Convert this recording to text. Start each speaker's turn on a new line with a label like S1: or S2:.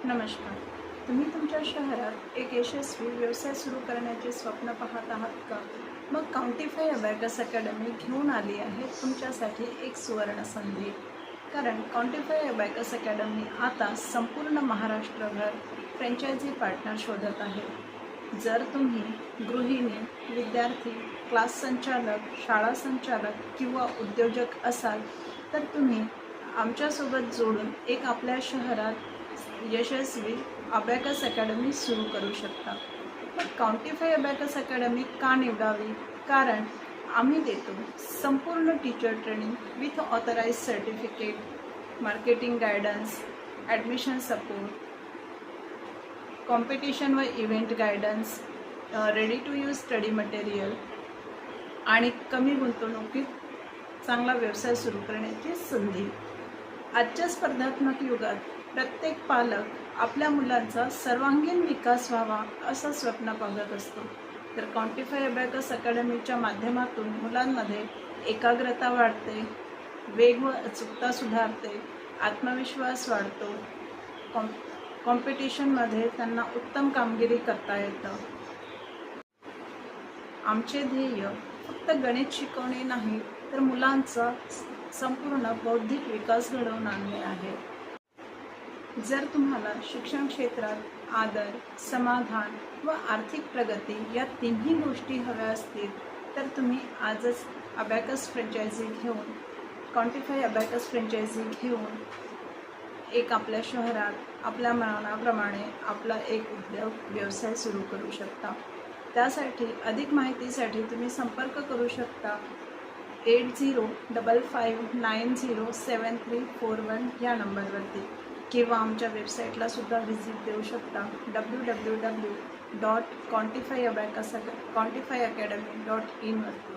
S1: नमस्कार. तुम्ही तुमच्या शहरात एक यशस्वी व्यवसाय सुरू करण्याचे स्वप्न पाहत आहात का? मग काउंटिफाय अबॅकस अकॅडमी घेऊन आली आहे तुमच्यासाठी एक सुवर्ण संधी. कारण काउंटिफाय अबॅकस अकॅडमी आता संपूर्ण महाराष्ट्रभर फ्रँचायझी पार्टनर शोधत आहे. जर तुम्ही गृहिणी, विद्यार्थी, क्लास संचालक, शाळा संचालक किंवा उद्योजक असाल तर तुम्ही आमच्यासोबत जोडून एक आपल्या शहरात यशस्वी अबॅकस अकॅडमी सुरू करू शकता. पण काउंटिफाय अबॅकस अकॅडमी का निवडावी? कारण आम्ही देतो संपूर्ण teacher training with authorize certificate, marketing guidance, admission support, competition व event guidance, ready to use study material आणि कमी गुंतवणुकीत चांगला व्यवसाय सुरू करण्याची संधी. आजच्या स्पर्धात्मक युगात प्रत्येक पालक आपल्या मुलांचा सर्वांगीण विकास व्हावा असं स्वप्न पाहत असतो. तर काउंटिफाय अबॅकस अकॅडमीच्या माध्यमातून मुलांमध्ये एकाग्रता वाढते, वेग व अचूकता सुधारते, आत्मविश्वास वाढतो, कॉम्पिटिशनमध्ये त्यांना उत्तम कामगिरी करता येतं. आमचे ध्येय फक्त गणित शिकवणे नाही तर मुलांचा संपूर्ण बौद्धिक विकास घडवून आणणे आहे. जर तुम्हाला शिक्षण क्षेत्रात आदर, समाधान व आर्थिक प्रगती या तिन्ही गोष्टी हव्या असतील तर तुम्ही आजच अबॅकस फ्रँचायझी घेऊन काउंटिफाय अबॅकस फ्रँचायझी घेऊन एक आपल्या शहरात आपल्या मनाप्रमाणे आपला एक उद्योग व्यवसाय सुरू करू शकता. त्यासाठी अधिक माहितीसाठी तुम्ही संपर्क करू शकता 8055907341 या नंबरवरती किंवा आमच्या वेबसाईटला सुद्धा व्हिजिट देऊ शकता www.quantifyacademy.in वरती.